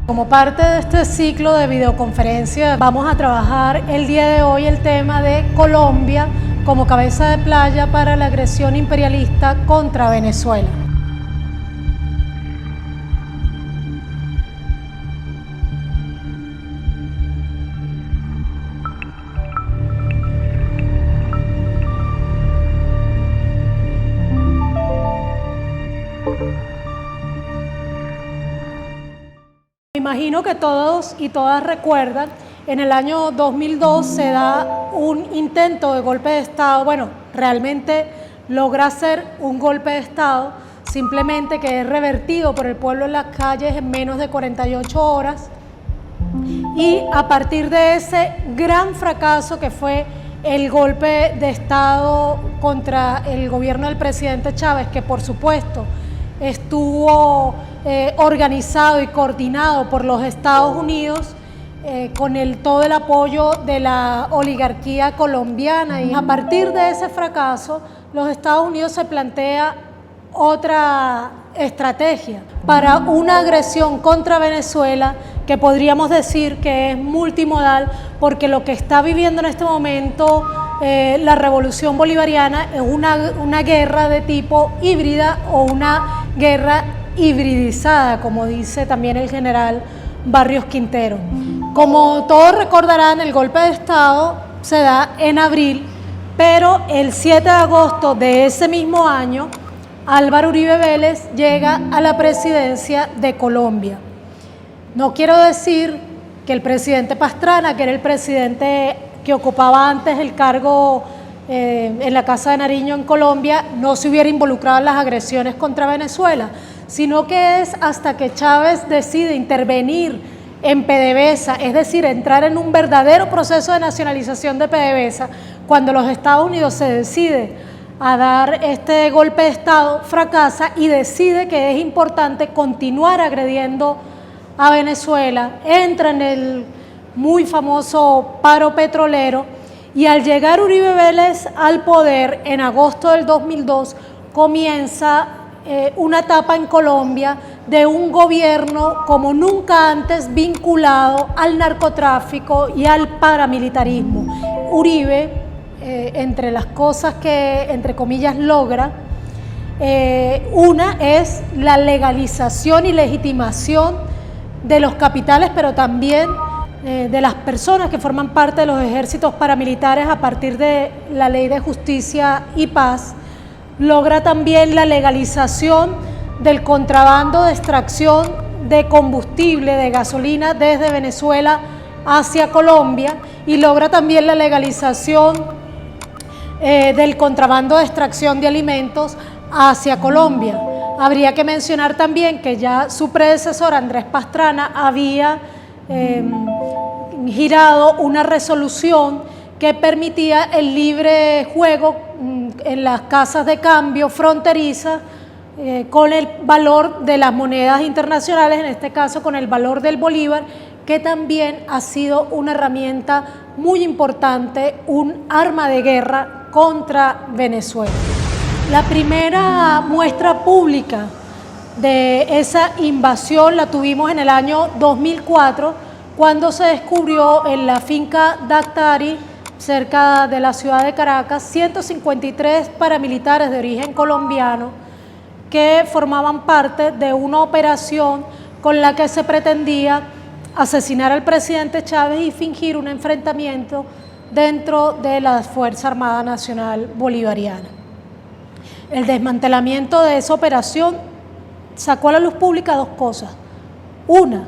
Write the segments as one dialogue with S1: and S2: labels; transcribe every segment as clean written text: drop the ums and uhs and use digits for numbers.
S1: Como parte de este ciclo de videoconferencia, vamos a trabajar el día de hoy el tema de Colombia como cabeza de playa para la agresión imperialista contra Venezuela. Me imagino que todos y todas recuerdan, en el año 2002 se da un intento de golpe de Estado, bueno, realmente logra hacer un golpe de Estado, simplemente que es revertido por el pueblo en las calles en menos de 48 horas, y a partir de ese gran fracaso que fue el golpe de Estado contra el gobierno del presidente Chávez, que por supuesto estuvo organizado y coordinado por los Estados Unidos con todo el apoyo de la oligarquía colombiana, y a partir de ese fracaso los Estados Unidos se plantea otra estrategia para una agresión contra Venezuela que podríamos decir que es multimodal, porque lo que está viviendo en este momento la revolución bolivariana es una guerra de tipo híbrida o una guerra hibridizada, como dice también el general Barrios Quintero. Como todos recordarán, el golpe de Estado se da en abril, pero el 7 de agosto de ese mismo año, Álvaro Uribe Vélez llega a la presidencia de Colombia. No quiero decir que el presidente Pastrana, que era el presidente que ocupaba antes el cargo en la Casa de Nariño en Colombia, no se hubiera involucrado en las agresiones contra Venezuela, sino que es hasta que Chávez decide intervenir en PDVSA, es decir, entrar en un verdadero proceso de nacionalización de PDVSA, cuando los Estados Unidos se decide a dar este golpe de Estado, fracasa y decide que es importante continuar agrediendo a Venezuela, entra en el muy famoso paro petrolero, y al llegar Uribe Vélez al poder en agosto del 2002 comienza una etapa en Colombia de un gobierno como nunca antes vinculado al narcotráfico y al paramilitarismo. Uribe, entre las cosas que, entre comillas, logra, una es la legalización y legitimación de los capitales, pero también de las personas que forman parte de los ejércitos paramilitares a partir de la Ley de Justicia y Paz. Logra también la legalización del contrabando de extracción de combustible, de gasolina, desde Venezuela hacia Colombia, y logra también la legalización del contrabando de extracción de alimentos hacia Colombia. Habría que mencionar también que ya su predecesor, Andrés Pastrana, había girado una resolución que permitía el libre juego en las casas de cambio fronterizas con el valor de las monedas internacionales, en este caso con el valor del bolívar, que también ha sido una herramienta muy importante, un arma de guerra contra Venezuela. La primera muestra pública de esa invasión la tuvimos en el año 2004, cuando se descubrió en la finca Dactari, cerca de la ciudad de Caracas, 153 paramilitares de origen colombiano que formaban parte de una operación con la que se pretendía asesinar al presidente Chávez y fingir un enfrentamiento dentro de la Fuerza Armada Nacional Bolivariana. El desmantelamiento de esa operación sacó a la luz pública dos cosas. Una,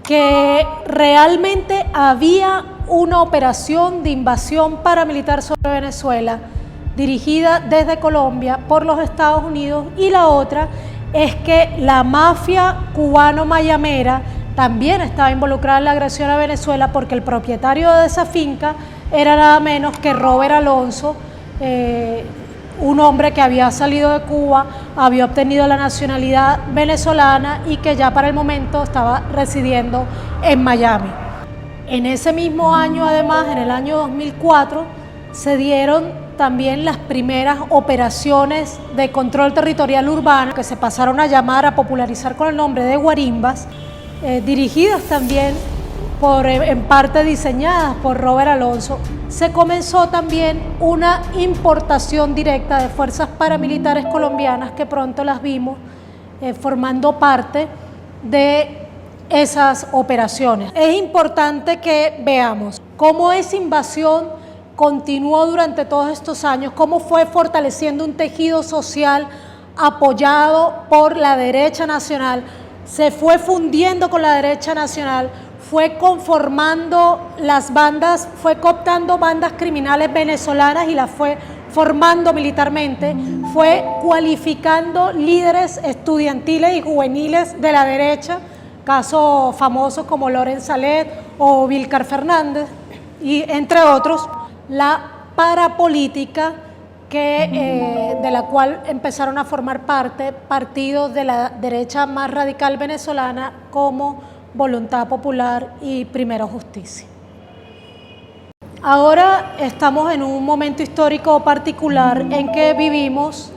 S1: que realmente había una operación de invasión paramilitar sobre Venezuela dirigida desde Colombia por los Estados Unidos, y la otra es que la mafia cubano-mayamera también estaba involucrada en la agresión a Venezuela, porque el propietario de esa finca era nada menos que Robert Alonso, un hombre que había salido de Cuba, había obtenido la nacionalidad venezolana y que ya para el momento estaba residiendo en Miami. En ese mismo año, además, en el año 2004, se dieron también las primeras operaciones de control territorial urbano, que se pasaron a llamar, a popularizar con el nombre de guarimbas, dirigidas también en parte diseñadas por Robert Alonso, se comenzó también una importación directa de fuerzas paramilitares colombianas que pronto las vimos formando parte de esas operaciones. Es importante que veamos cómo esa invasión continuó durante todos estos años, cómo fue fortaleciendo un tejido social apoyado por la derecha nacional, se fue fundiendo con la derecha nacional, fue conformando las bandas, fue cooptando bandas criminales venezolanas y las fue formando militarmente, fue cualificando líderes estudiantiles y juveniles de la derecha, casos famosos como Loren Salet o Vilcar Fernández, y entre otros, la parapolítica de la cual empezaron a formar parte partidos de la derecha más radical venezolana como Voluntad Popular y Primero Justicia. Ahora estamos en un momento histórico particular en que vivimos,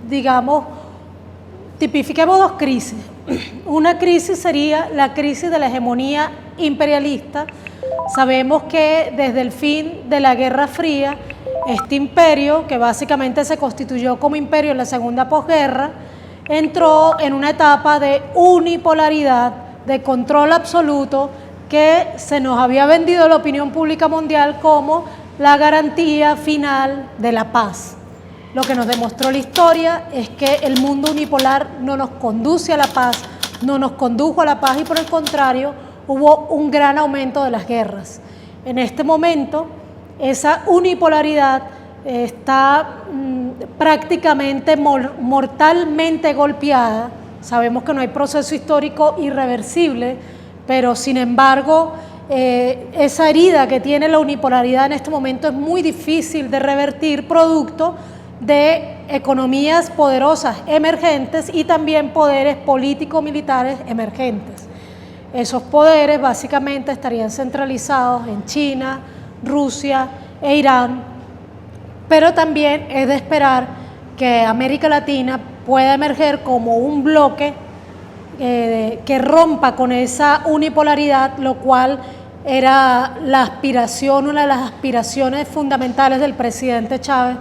S1: digamos, tipifiquemos dos crisis. Una crisis sería la crisis de la hegemonía imperialista. Sabemos que desde el fin de la Guerra Fría, este imperio, que básicamente se constituyó como imperio en la segunda posguerra, entró en una etapa de unipolaridad, de control absoluto, que se nos había vendido la opinión pública mundial como la garantía final de la paz. Lo que nos demostró la historia es que el mundo unipolar no nos conduce a la paz, no nos condujo a la paz y por el contrario hubo un gran aumento de las guerras. En este momento esa unipolaridad está prácticamente mortalmente golpeada. Sabemos que no hay proceso histórico irreversible, pero sin embargo esa herida que tiene la unipolaridad en este momento es muy difícil de revertir, producto de economías poderosas emergentes y también poderes político-militares emergentes. Esos poderes básicamente estarían centralizados en China, Rusia e Irán, pero también es de esperar que América Latina pueda emerger como un bloque que rompa con esa unipolaridad, lo cual era la aspiración, una de las aspiraciones fundamentales del presidente Chávez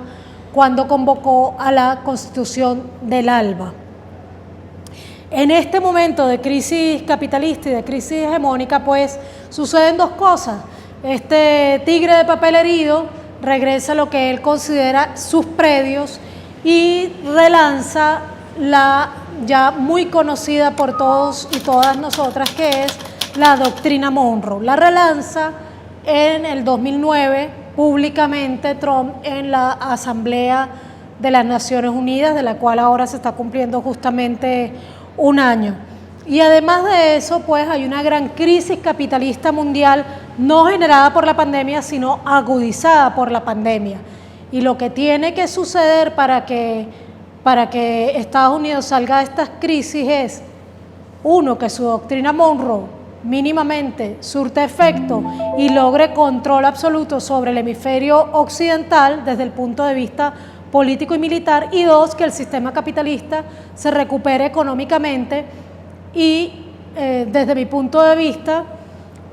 S1: cuando convocó a la Constitución del ALBA. En este momento de crisis capitalista y de crisis hegemónica, pues suceden dos cosas. Este tigre de papel herido regresa a lo que él considera sus predios y relanza la ya muy conocida por todos y todas nosotras, que es la doctrina Monroe. La relanza en el 2009 públicamente Trump en la Asamblea de las Naciones Unidas, de la cual ahora se está cumpliendo justamente un año. Y además de eso, pues hay una gran crisis capitalista mundial, no generada por la pandemia, sino agudizada por la pandemia. Y lo que tiene que suceder para que Estados Unidos salga de estas crisis es, uno, que su doctrina Monroe mínimamente surte efecto y logre control absoluto sobre el hemisferio occidental desde el punto de vista político y militar, y dos, que el sistema capitalista se recupere económicamente y desde mi punto de vista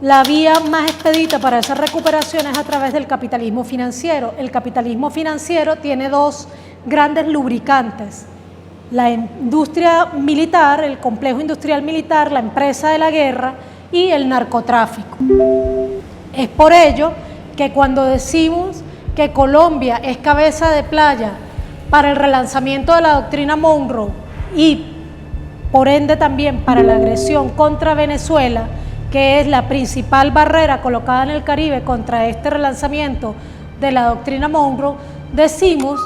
S1: la vía más expedita para esa recuperación es a través del capitalismo financiero. El capitalismo financiero tiene dos grandes lubricantes: la industria militar, el complejo industrial militar, la empresa de la guerra y el narcotráfico. Es por ello que cuando decimos que Colombia es cabeza de playa para el relanzamiento de la doctrina Monroe y por ende también para la agresión contra Venezuela, que es la principal barrera colocada en el Caribe contra este relanzamiento de la doctrina Monroe, decimos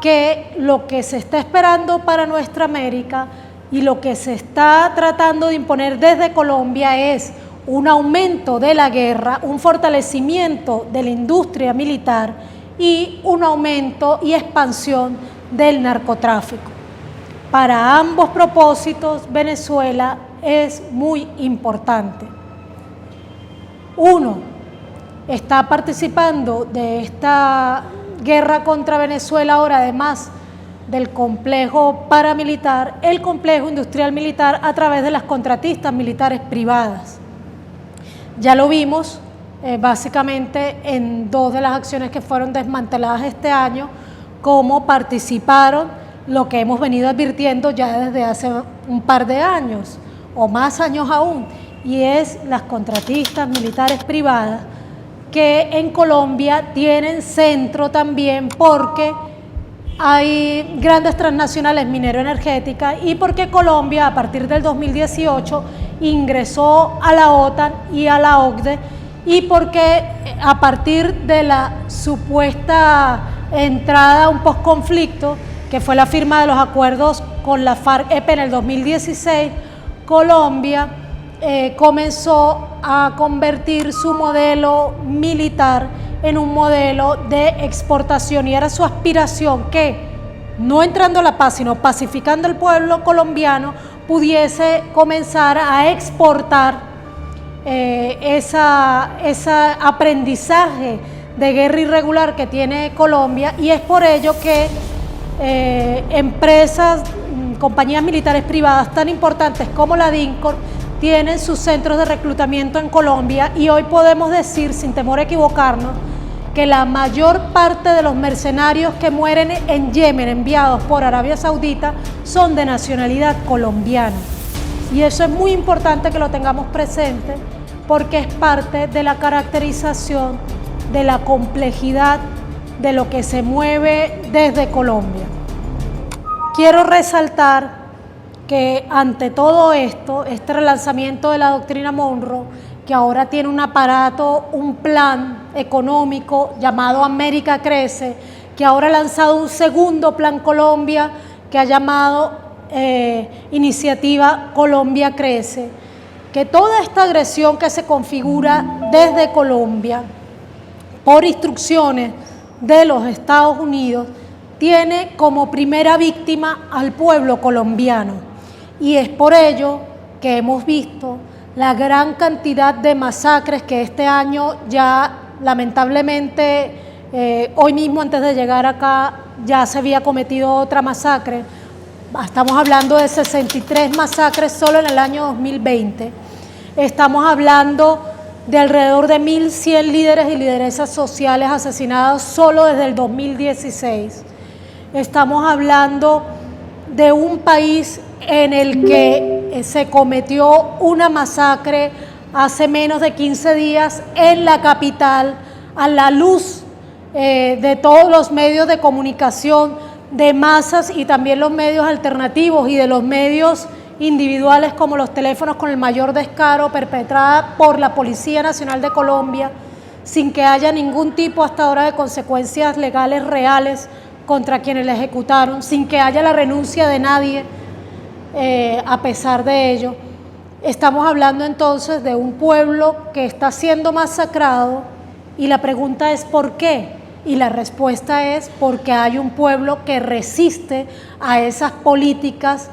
S1: que lo que se está esperando para nuestra América y lo que se está tratando de imponer desde Colombia es un aumento de la guerra, un fortalecimiento de la industria militar y un aumento y expansión del narcotráfico. Para ambos propósitos, Venezuela es muy importante. Uno, está participando de esta guerra contra Venezuela ahora, además del complejo paramilitar, el complejo industrial militar a través de las contratistas militares privadas. Ya lo vimos básicamente en dos de las acciones que fueron desmanteladas este año, cómo participaron, lo que hemos venido advirtiendo ya desde hace un par de años o más años aún, y es las contratistas militares privadas que en Colombia tienen centro también porque hay grandes transnacionales minero-energéticas y porque Colombia a partir del 2018 ingresó a la OTAN y a la OCDE, y porque a partir de la supuesta entrada a un posconflicto, que fue la firma de los acuerdos con la FARC-EP en el 2016, Colombia comenzó a convertir su modelo militar en un modelo de exportación, y era su aspiración que, no entrando a la paz, sino pacificando el pueblo colombiano, pudiese comenzar a exportar ese aprendizaje de guerra irregular que tiene Colombia, y es por ello que empresas, compañías militares privadas tan importantes como la DINCOR tienen sus centros de reclutamiento en Colombia, y hoy podemos decir, sin temor a equivocarnos, que la mayor parte de los mercenarios que mueren en Yemen enviados por Arabia Saudita son de nacionalidad colombiana. Y eso es muy importante que lo tengamos presente porque es parte de la caracterización de la complejidad de lo que se mueve desde Colombia. Quiero resaltar que ante todo esto, este relanzamiento de la doctrina Monroe, que ahora tiene un aparato, un plan económico llamado América Crece, que ahora ha lanzado un segundo plan Colombia que ha llamado Iniciativa Colombia Crece, que toda esta agresión que se configura desde Colombia por instrucciones de los Estados Unidos tiene como primera víctima al pueblo colombiano, y es por ello que hemos visto la gran cantidad de masacres que este año ya lamentablemente, hoy mismo antes de llegar acá ya se había cometido otra masacre. Estamos hablando de 63 masacres solo en el año 2020. Estamos hablando de alrededor de 1.100 líderes y lideresas sociales asesinados solo desde el 2016. Estamos hablando de un país en el que se cometió una masacre hace menos de 15 días en la capital, a la luz de todos los medios de comunicación de masas y también los medios alternativos y de los medios individuales como los teléfonos, con el mayor descaro, perpetrada por la Policía Nacional de Colombia, sin que haya ningún tipo hasta ahora de consecuencias legales reales contra quienes la ejecutaron, sin que haya la renuncia de nadie a pesar de ello. Estamos hablando entonces de un pueblo que está siendo masacrado, y la pregunta es ¿por qué? Y la respuesta es porque hay un pueblo que resiste a esas políticas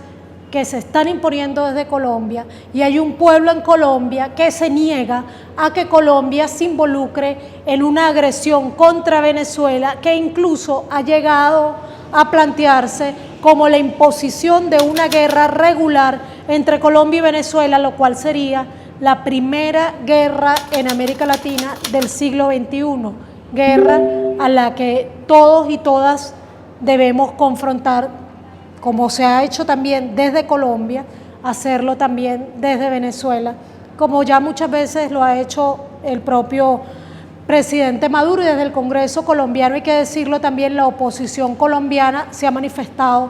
S1: que se están imponiendo desde Colombia, y hay un pueblo en Colombia que se niega a que Colombia se involucre en una agresión contra Venezuela que incluso ha llegado a plantearse como la imposición de una guerra regular entre Colombia y Venezuela, lo cual sería la primera guerra en América Latina del siglo XXI, guerra a la que todos y todas debemos confrontar, como se ha hecho también desde Colombia, hacerlo también desde Venezuela, como ya muchas veces lo ha hecho el propio presidente Maduro, y desde el Congreso colombiano, hay que decirlo también, la oposición colombiana se ha manifestado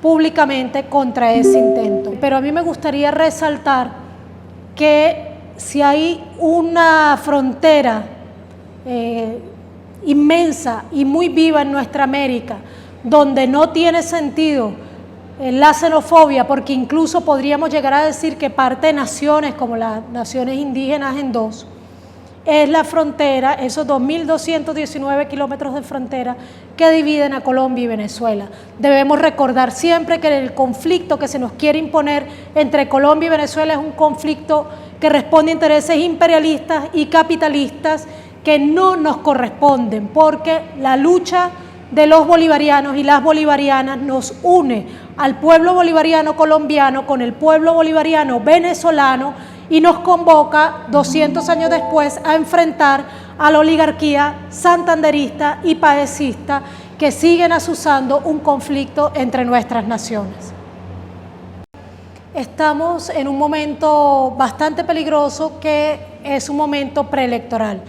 S1: públicamente contra ese intento. Pero a mí me gustaría resaltar que si hay una frontera inmensa y muy viva en nuestra América, donde no tiene sentido la xenofobia, porque incluso podríamos llegar a decir que parte de naciones como las naciones indígenas en dos, es la frontera, esos 2.219 kilómetros de frontera que dividen a Colombia y Venezuela. Debemos recordar siempre que el conflicto que se nos quiere imponer entre Colombia y Venezuela es un conflicto que responde a intereses imperialistas y capitalistas que no nos corresponden, porque la lucha de los bolivarianos y las bolivarianas nos une al pueblo bolivariano colombiano con el pueblo bolivariano venezolano y nos convoca 200 años después a enfrentar a la oligarquía santanderista y paecista que siguen azuzando un conflicto entre nuestras naciones. Estamos en un momento bastante peligroso que es un momento preelectoral.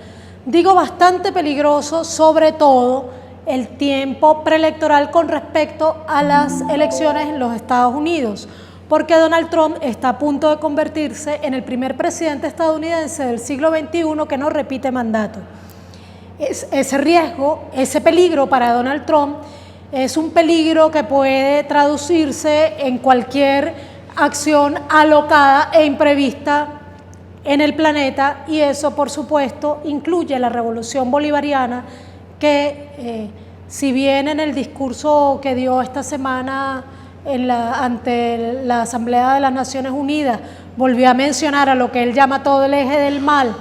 S1: Digo bastante peligroso, sobre todo el tiempo preelectoral con respecto a las elecciones en los Estados Unidos, porque Donald Trump está a punto de convertirse en el primer presidente estadounidense del siglo XXI que no repite mandato. Ese riesgo, ese peligro para Donald Trump es un peligro que puede traducirse en cualquier acción alocada e imprevista en el planeta, y eso por supuesto incluye la revolución bolivariana que si bien en el discurso que dio esta semana ante la Asamblea de las Naciones Unidas volvió a mencionar a lo que él llama todo el eje del mal,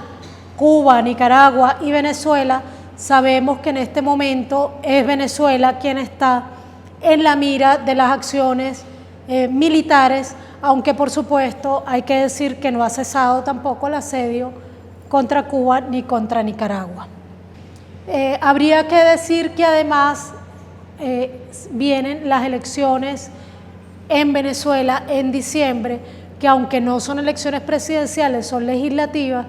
S1: Cuba, Nicaragua y Venezuela, sabemos que en este momento es Venezuela quien está en la mira de las acciones militares, aunque por supuesto hay que decir que no ha cesado tampoco el asedio contra Cuba ni contra Nicaragua. Habría que decir que además vienen las elecciones en Venezuela en diciembre, que aunque no son elecciones presidenciales, son legislativas.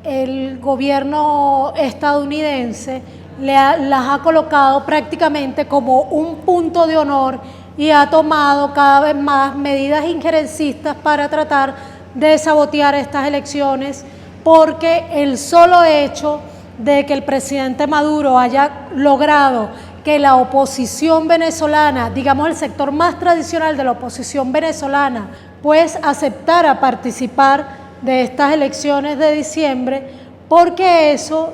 S1: El gobierno estadounidense las ha colocado prácticamente como un punto de honor y ha tomado cada vez más medidas injerencistas para tratar de sabotear estas elecciones, porque el solo hecho de que el presidente Maduro haya logrado que la oposición venezolana, digamos el sector más tradicional de la oposición venezolana, pues aceptara participar de estas elecciones de diciembre, porque eso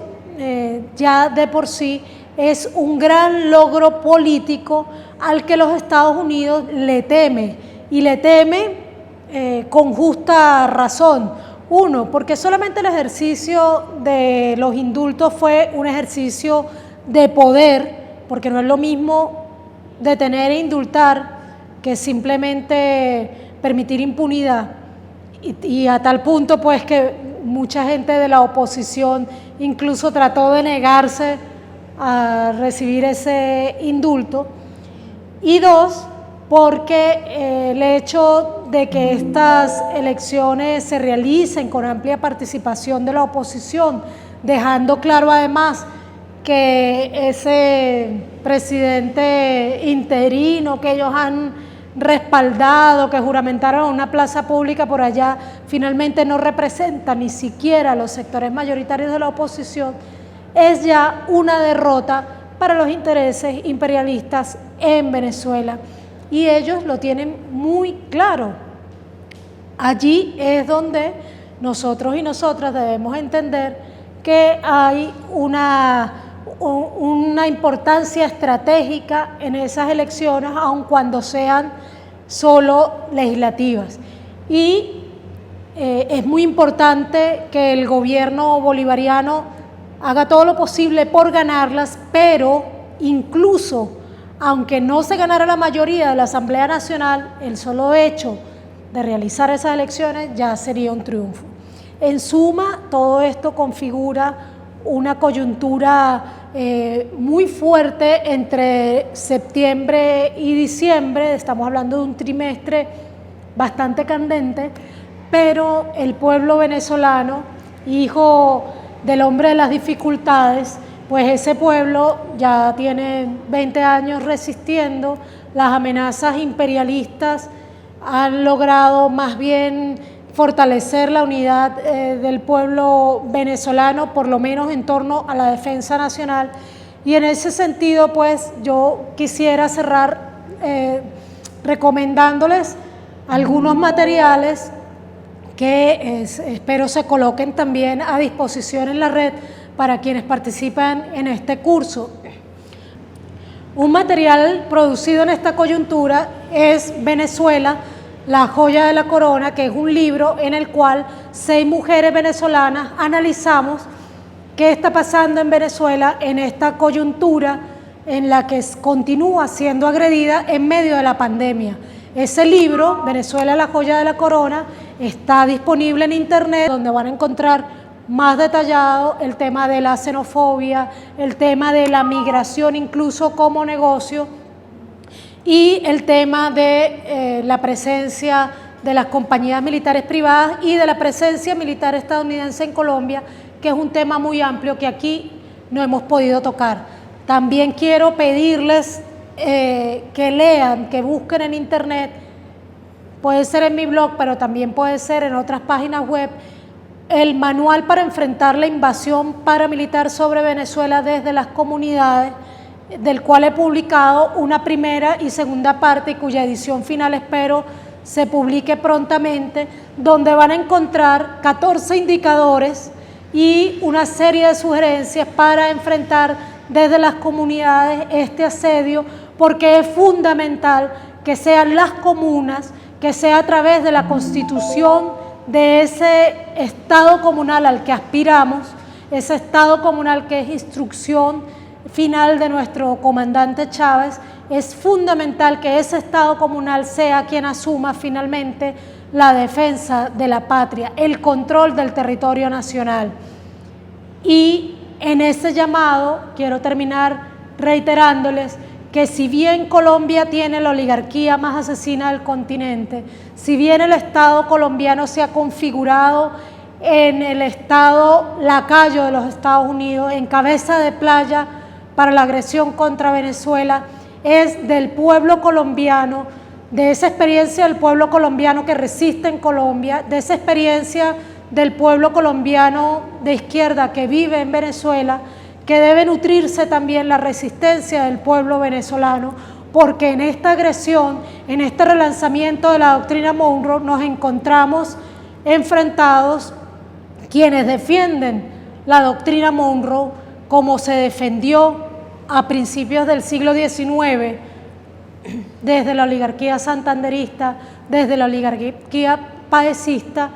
S1: ya de por sí es un gran logro político al que los Estados Unidos le teme, y le teme con justa razón. Uno, porque solamente el ejercicio de los indultos fue un ejercicio de poder, porque no es lo mismo detener e indultar que simplemente permitir impunidad, y a tal punto pues que mucha gente de la oposición incluso trató de negarse a recibir ese indulto. Y dos, porque el hecho de que estas elecciones se realicen con amplia participación de la oposición, dejando claro además que ese presidente interino que ellos han respaldado, que juramentaron en una plaza pública por allá, finalmente no representa ni siquiera a los sectores mayoritarios de la oposición, es ya una derrota para los intereses imperialistas en Venezuela, y ellos lo tienen muy claro. Allí es donde nosotros y nosotras debemos entender que hay una importancia estratégica en esas elecciones, aun cuando sean solo legislativas. Y es muy importante que el gobierno bolivariano haga todo lo posible por ganarlas, pero incluso aunque no se ganara la mayoría de la Asamblea Nacional, el solo hecho de realizar esas elecciones ya sería un triunfo. En suma, todo esto configura una coyuntura muy fuerte entre septiembre y diciembre. Estamos hablando de un trimestre bastante candente, pero el pueblo venezolano, hijo del hombre de las dificultades, pues ese pueblo ya tiene 20 años resistiendo. Las amenazas imperialistas han logrado más bien fortalecer la unidad del pueblo venezolano, por lo menos en torno a la defensa nacional. Y en ese sentido, pues yo quisiera cerrar recomendándoles algunos materiales que espero se coloquen también a disposición en la red para quienes participan en este curso. Un material producido en esta coyuntura es Venezuela, la joya de la corona, que es un libro en el cual 6 mujeres venezolanas analizamos qué está pasando en Venezuela en esta coyuntura en la que continúa siendo agredida en medio de la pandemia. Ese libro, Venezuela, la joya de la corona, está disponible en internet, donde van a encontrar más detallado el tema de la xenofobia, el tema de la migración incluso como negocio y el tema de la presencia de las compañías militares privadas y de la presencia militar estadounidense en Colombia, que es un tema muy amplio que aquí no hemos podido tocar. También quiero pedirles que lean, que busquen en internet, puede ser en mi blog, pero también puede ser en otras páginas web, el manual para enfrentar la invasión paramilitar sobre Venezuela desde las comunidades, del cual he publicado una primera y segunda parte y cuya edición final espero se publique prontamente, donde van a encontrar 14 indicadores y una serie de sugerencias para enfrentar desde las comunidades este asedio, porque es fundamental que sean las comunas, que sea a través de la constitución de ese Estado comunal al que aspiramos, ese Estado comunal que es instrucción final de nuestro comandante Chávez. Es fundamental que ese Estado comunal sea quien asuma finalmente la defensa de la patria, el control del territorio nacional. Y en ese llamado quiero terminar reiterándoles que si bien Colombia tiene la oligarquía más asesina del continente, si bien el Estado colombiano se ha configurado en el Estado lacayo de los Estados Unidos, en cabeza de playa para la agresión contra Venezuela, es del pueblo colombiano, de esa experiencia del pueblo colombiano que resiste en Colombia, de esa experiencia del pueblo colombiano de izquierda que vive en Venezuela, que debe nutrirse también la resistencia del pueblo venezolano, porque en esta agresión, en este relanzamiento de la doctrina Monroe, nos encontramos enfrentados quienes defienden la doctrina Monroe como se defendió a principios del siglo XIX, desde la oligarquía santanderista, desde la oligarquía paecista.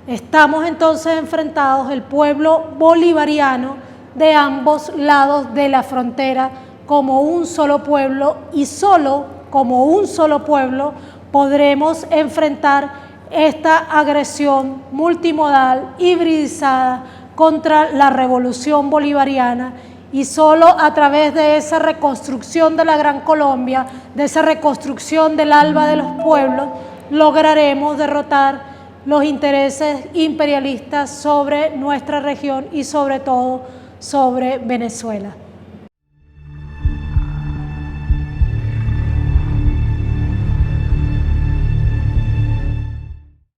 S1: Estamos entonces enfrentados el pueblo bolivariano de ambos lados de la frontera como un solo pueblo, y solo como un solo pueblo podremos enfrentar esta agresión multimodal, hibridizada contra la revolución bolivariana, y solo a través de esa reconstrucción de la Gran Colombia, de esa reconstrucción del alba de los pueblos, lograremos derrotar los intereses imperialistas sobre nuestra región y sobre todo sobre Venezuela.